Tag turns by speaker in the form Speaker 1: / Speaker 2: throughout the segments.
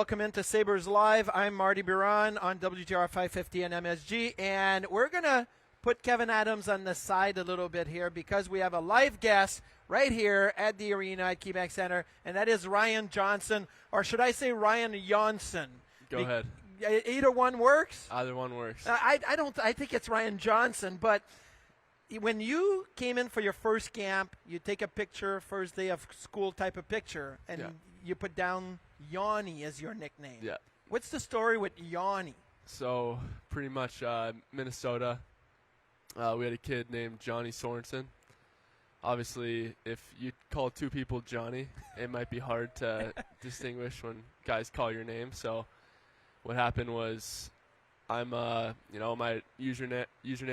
Speaker 1: welcome into Sabres Live. I'm Martin Biron on WGR 550 and MSG, and we're going to put Kevin Adams on the side a little bit here because we have a live guest right here at the arena at KeyBank Center, and that is Ryan Johnson, or should I say Ryan Johnson?
Speaker 2: Go ahead.
Speaker 1: Either one works?
Speaker 2: Either one works.
Speaker 1: I think it's Ryan Johnson, but when you came in for your first camp, you take a picture, first day of school type of picture, and you put down Yanni as your nickname.
Speaker 2: Yeah.
Speaker 1: What's the story with Yanni?
Speaker 2: So pretty much Minnesota, we had a kid named Johnny Sorensen. Obviously, if you call two people Johnny, it might be hard to distinguish when guys call your name. So what happened was my username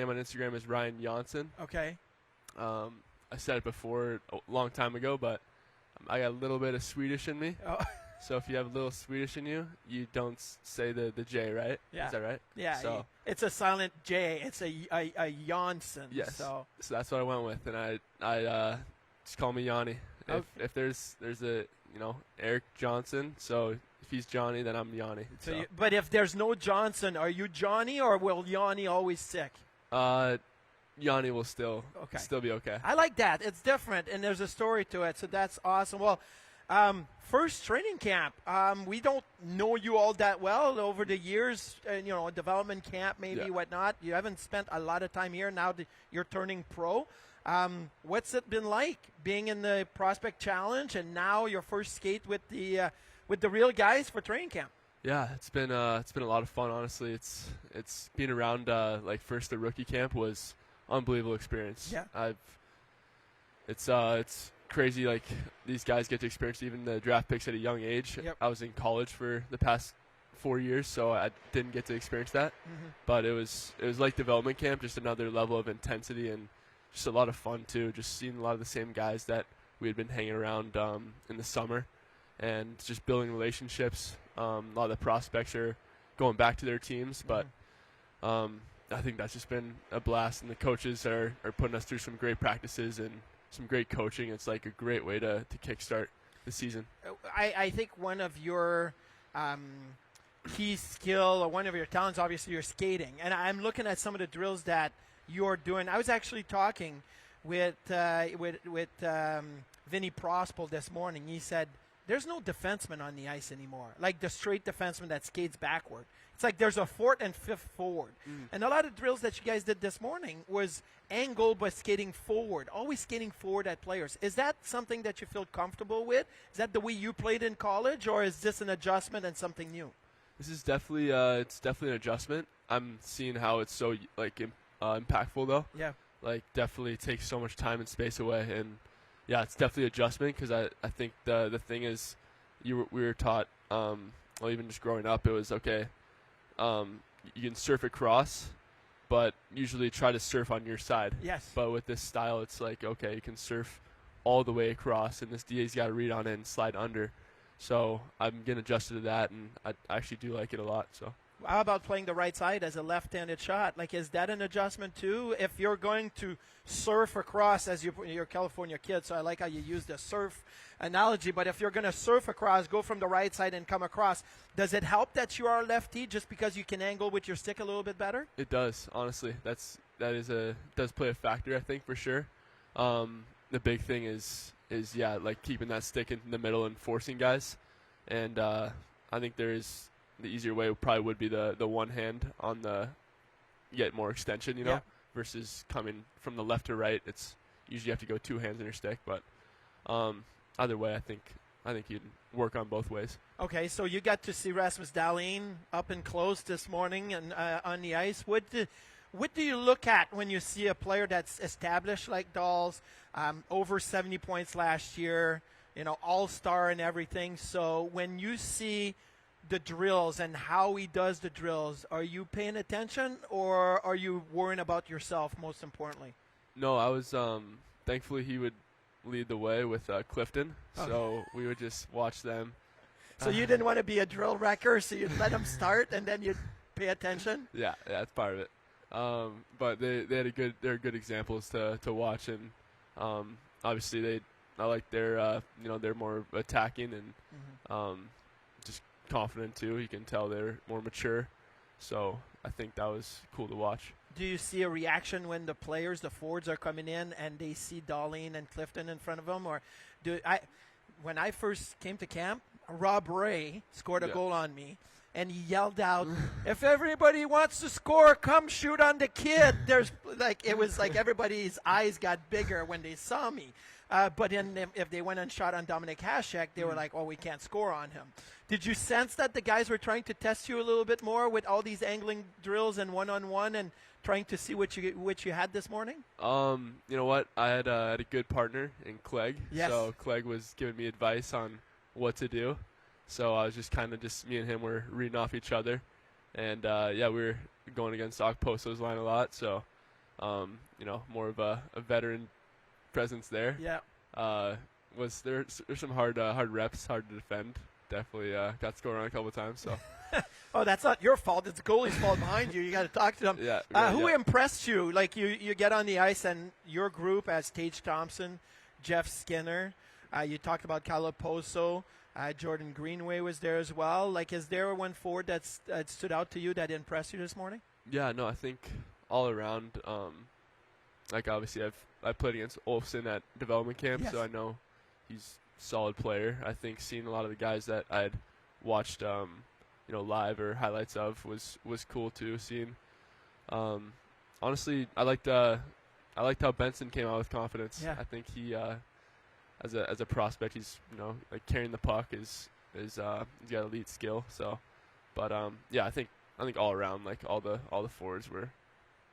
Speaker 2: on Instagram is Ryan Johnson.
Speaker 1: Okay.
Speaker 2: I said it before a long time ago, but I got a little bit of Swedish in me.
Speaker 1: Oh.
Speaker 2: So if you have a little Swedish in you, you don't say the J, right?
Speaker 1: Yeah.
Speaker 2: Is that right?
Speaker 1: Yeah.
Speaker 2: So
Speaker 1: it's a silent J. It's a Janssen.
Speaker 2: yes.
Speaker 1: So
Speaker 2: that's what I went with, and I just call me Yanni.
Speaker 1: Okay.
Speaker 2: If there's a Eric Johnson, so if he's Johnny, then I'm Yanni.
Speaker 1: So but if there's no Johnson, are you Johnny, or will Yanni always stick?
Speaker 2: Yanni will still be okay.
Speaker 1: I like that. It's different, and there's a story to it, so that's awesome. Well, first training camp. We don't know you all that well over the years, development camp maybe, whatnot. You haven't spent a lot of time here. Now that you're turning pro. What's it been like being in the Prospect Challenge and now your first skate with the real guys for training camp? Yeah,
Speaker 2: it's been a lot of fun. Honestly, it's being around first the rookie camp was unbelievable experience.
Speaker 1: Yeah,
Speaker 2: it's crazy. Like these guys get to experience even the draft picks at a young age.
Speaker 1: Yep.
Speaker 2: I was in college for the past 4 years, so I didn't get to experience that.
Speaker 1: Mm-hmm.
Speaker 2: But it was like development camp, just another level of intensity and just a lot of fun too. Just seeing a lot of the same guys that we had been hanging around in the summer, and just building relationships. A lot of the prospects are going back to their teams, but I think that's just been a blast. And the coaches are putting us through some great practices and some great coaching. It's like a great way to kickstart the season.
Speaker 1: I think one of your key skill or one of your talents, obviously, you're skating. And I'm looking at some of the drills that you're doing. I was actually talking with Vinny Prospel this morning. He said there's no defenseman on the ice anymore, like the straight defenseman that skates backward. It's like there's a fourth and fifth forward. And a lot of drills that you guys did this morning was angled by skating forward, always skating forward at players. Is that something that you feel comfortable with? Is that the way you played in college, or is this an adjustment and something new?
Speaker 2: This is definitely it's definitely an adjustment. I'm seeing how it's so impactful though.
Speaker 1: Yeah.
Speaker 2: Like definitely takes so much time and space away, and yeah, it's definitely adjustment because I think the thing is we were taught even just growing up it was okay. You can surf across, but usually try to surf on your side.
Speaker 1: Yes.
Speaker 2: But with this style, it's like, okay, you can surf all the way across, and this DA's got to read on it and slide under. So I'm getting adjusted to that, and I actually do like it a lot. So.
Speaker 1: How about playing the right side as a left-handed shot? Like, is that an adjustment too? If you're going to surf across, as you're a California kid, so I like how you use the surf analogy, but if you're going to surf across, go from the right side and come across, does it help that you are a lefty just because you can angle with your stick a little bit better?
Speaker 2: It does, honestly. That does play a factor, I think, for sure. The big thing is like keeping that stick in the middle and forcing guys, and I think the easier way probably would be the one hand on the get more extension, versus coming from the left to right. It's usually you have to go two hands in your stick, but either way, I think you'd work on both ways. Okay,
Speaker 1: so you got to see Rasmus Dahlin up and close this morning and on the ice. What do you look at when you see a player that's established like Dahls, over 70 points last year, all-star and everything? So when you see the drills and how he does the drills, are you paying attention or are you worrying about yourself most importantly?
Speaker 2: No, I was thankfully he would lead the way with Clifton, so we would just watch them.
Speaker 1: So you didn't want to be a drill wrecker, so you'd let them start and then you'd pay attention?
Speaker 2: Yeah, that's part of it. But they're good examples to watch, and obviously I like their they're more attacking and just confident too. You can tell they're more mature. So I think that was cool to watch.
Speaker 1: Do you see a reaction when the forwards are coming in and they see Dahlin and Clifton in front of them? Or when I first came to camp, Rob Ray scored a goal on me, and he yelled out, "If everybody wants to score, come shoot on the kid." It was like everybody's eyes got bigger when they saw me. But if they went and shot on Dominik Hasek, they were like, "Oh, we can't score on him." Did you sense that the guys were trying to test you a little bit more with all these angling drills and one-on-one and trying to see what you had this morning?
Speaker 2: You know what? I had a good partner in Clegg.
Speaker 1: Yes.
Speaker 2: So Clegg was giving me advice on what to do. So I was just me and him were reading off each other. And, we were going against Okposo's line a lot. So, more of a veteran presence there.
Speaker 1: Yeah.
Speaker 2: There's some hard reps, hard to defend. Definitely got scored on a couple of times. So.
Speaker 1: Oh, that's not your fault. It's the goalie's fault behind you. You got to talk to them.
Speaker 2: Yeah. Right,
Speaker 1: who impressed you? Like you get on the ice and your group as Tage Thompson, Jeff Skinner. You talked about Calaposo. Jordan Greenway was there as well. Like, is there one forward that stood out to you that impressed you this morning?
Speaker 2: Yeah. No, I think all around. Obviously I played against Olsen at development camp,
Speaker 1: yes.
Speaker 2: So I know he's a solid player. I think seeing a lot of the guys that I'd watched, live or highlights of was cool too. Seeing, honestly, I liked how Benson came out with confidence.
Speaker 1: Yeah.
Speaker 2: I think he, as a prospect, he's carrying the puck is he's got elite skill. So, but I think all around all the forwards were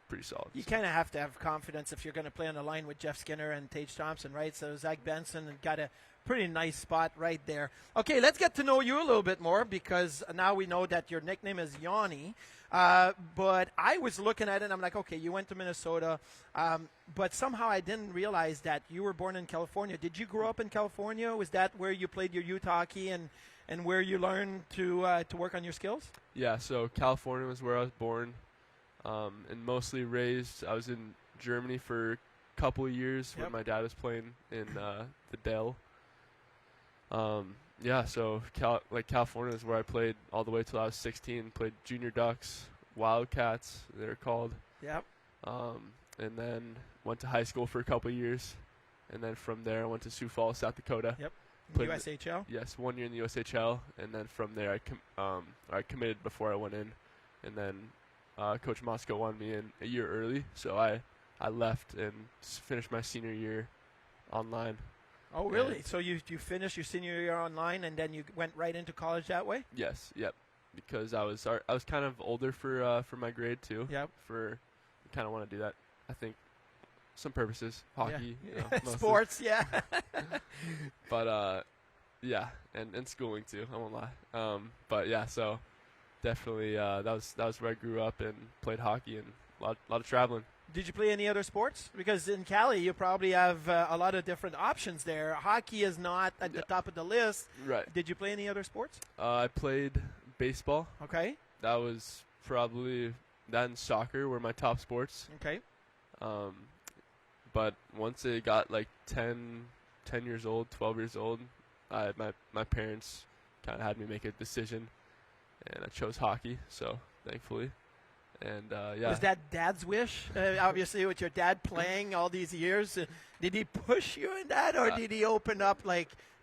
Speaker 2: pretty solid.
Speaker 1: You kind of have to have confidence if you're going to play on the line with Jeff Skinner and Tage Thompson, right? So Zach Benson got a pretty nice spot right there. Okay, let's get to know you a little bit more because now we know that your nickname is Yanni. But I was looking at it and I'm like, okay, you went to Minnesota, but somehow I didn't realize that you were born in California. Did you grow up in California? Was that where you played your youth hockey and where you learned to work on your skills?
Speaker 2: Yeah, so California was where I was born. And mostly raised. I was in Germany for a couple of years when my dad was playing in the Dell. So California is where I played all the way till I was 16. Played Junior Ducks, Wildcats, they're called.
Speaker 1: Yep.
Speaker 2: And then went to high school for a couple of years, and then from there I went to Sioux Falls, South Dakota.
Speaker 1: Yep. USHL.
Speaker 2: Yes, 1 year in the USHL, and then from there I committed before I went in, and then. Coach Moscow wanted me in a year early, so I left and finished my senior year online.
Speaker 1: Oh, really? So you finished your senior year online, and then you went right into college that way?
Speaker 2: Yes, yep. Because I was kind of older for my grade too.
Speaker 1: Yep.
Speaker 2: Kind of want to do that. I think some purposes, hockey,
Speaker 1: sports, yeah.
Speaker 2: But and schooling too. I won't lie. So. Definitely, that was where I grew up and played hockey and a lot of traveling.
Speaker 1: Did you play any other sports? Because in Cali, you probably have a lot of different options there. Hockey is not at the top of the list.
Speaker 2: Right.
Speaker 1: Did you play any other sports?
Speaker 2: I played baseball.
Speaker 1: Okay.
Speaker 2: That was probably that and soccer were my top sports.
Speaker 1: Okay.
Speaker 2: But once it got 10 years old, 12 years old, my parents kind of had me make a decision. And I chose hockey, so thankfully. And,
Speaker 1: Was that Dad's wish? Obviously, with your dad playing all these years, did he push you in that, or did he open up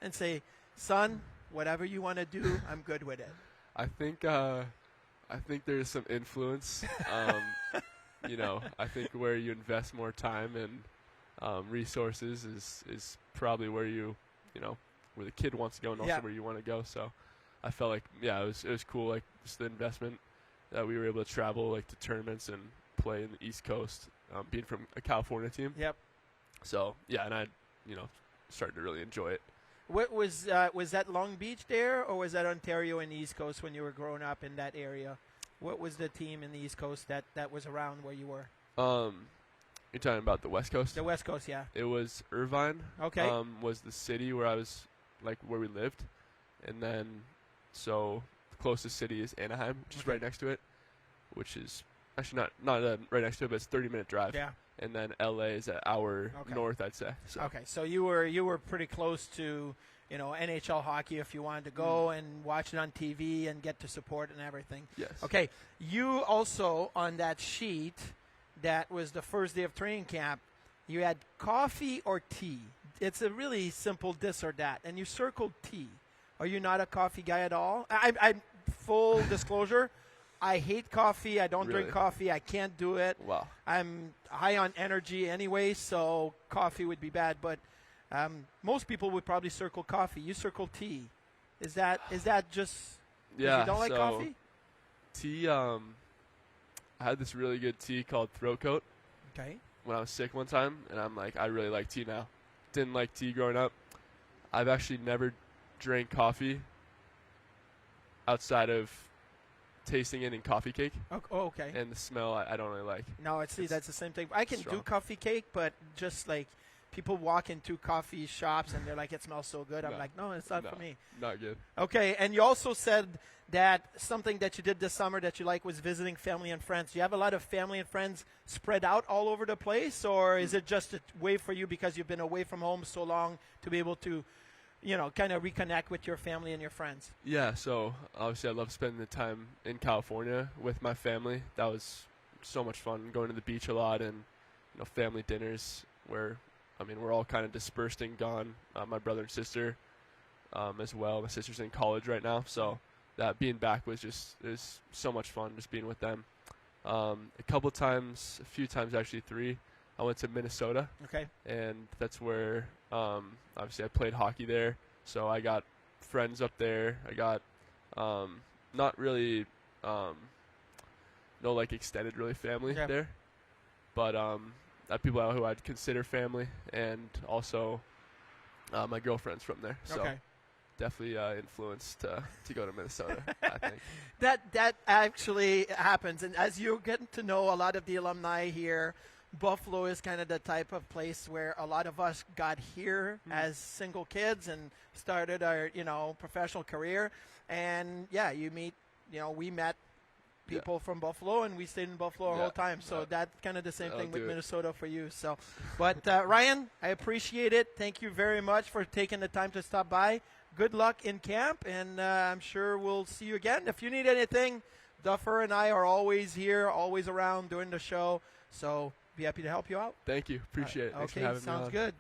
Speaker 1: and say, "Son, whatever you want to do, I'm good with it"?
Speaker 2: I think there's some influence. I think where you invest more time and resources is probably where where the kid wants to go and also where you want to go. So. I felt like, it was cool, just the investment that we were able to travel, to tournaments and play in the East Coast, being from a California team.
Speaker 1: Yep.
Speaker 2: So, and I, started to really enjoy it.
Speaker 1: What was that Long Beach there, or was that Ontario and the East Coast when you were growing up in that area? What was the team in the East Coast that was around where you were?
Speaker 2: You're talking about the West Coast?
Speaker 1: The West Coast, yeah.
Speaker 2: It was Irvine.
Speaker 1: Okay.
Speaker 2: Was the city where I was, where we lived. And then... So the closest city is Anaheim, which is right next to it, which is actually not right next to it, but it's a 30-minute drive.
Speaker 1: Yeah.
Speaker 2: and then LA is an hour north, I'd say. So.
Speaker 1: Okay, so you were pretty close to, you know, NHL hockey if you wanted to go and watch it on TV and get to support and everything.
Speaker 2: Yes.
Speaker 1: Okay, you also, on that sheet that was the first day of training camp, you had coffee or tea. It's a really simple this or that, and you circled tea. Are you not a coffee guy at all? I full disclosure, I hate coffee. I don't drink coffee. I can't do it.
Speaker 2: Wow.
Speaker 1: I'm high on energy anyway, so coffee would be bad. But most people would probably circle coffee. You circle tea. Is that just
Speaker 2: yeah?
Speaker 1: You don't like coffee?
Speaker 2: Tea. I had this really good tea called Throat Coat.
Speaker 1: Okay.
Speaker 2: When I was sick one time, and I'm like, I really like tea now. Didn't like tea growing up. I've actually never drank coffee outside of tasting it in coffee cake.
Speaker 1: Oh, okay.
Speaker 2: And the smell, I don't really like.
Speaker 1: No, that's the same thing. I can
Speaker 2: strong.
Speaker 1: do coffee cake, but just like people walk into coffee shops and they're like, it smells so good. I'm like, no, it's not for me.
Speaker 2: Not good.
Speaker 1: Okay, and you also said that something that you did this summer that you like was visiting family and friends. Do you have a lot of family and friends spread out all over the place, or is it just a way for you because you've been away from home so long to be able to, you know, kind of reconnect with your family and your friends?
Speaker 2: Yeah, so obviously I love spending the time in California with my family. That was so much fun, going to the beach a lot and, you know, family dinners where, I mean, we're all kind of dispersed and gone. My brother and sister as well. My sister's in college right now, so that being back was so much fun, just being with them. A few times actually, 3. I went to Minnesota.
Speaker 1: Okay.
Speaker 2: And that's where, obviously I played hockey there. So I got friends up there. I got, not really, no like extended really family there. But people out who I'd consider family, and also my girlfriend's from there. So definitely influenced to go to Minnesota, I think.
Speaker 1: That actually happens. And as you get to know a lot of the alumni here, Buffalo is kind of the type of place where a lot of us got here as single kids and started our, you know, professional career. And yeah, you meet, you know, we met people from Buffalo and we stayed in Buffalo the whole time. So that's kind of the same thing with Minnesota for you. So, but Ryan, I appreciate it. Thank you very much for taking the time to stop by. Good luck in camp, and I'm sure we'll see you again. If you need anything, Duffer and I are always here, always around doing the show. So be happy to help you out.
Speaker 2: Thank you. Appreciate it. Thanks for having me on.
Speaker 1: Sounds good.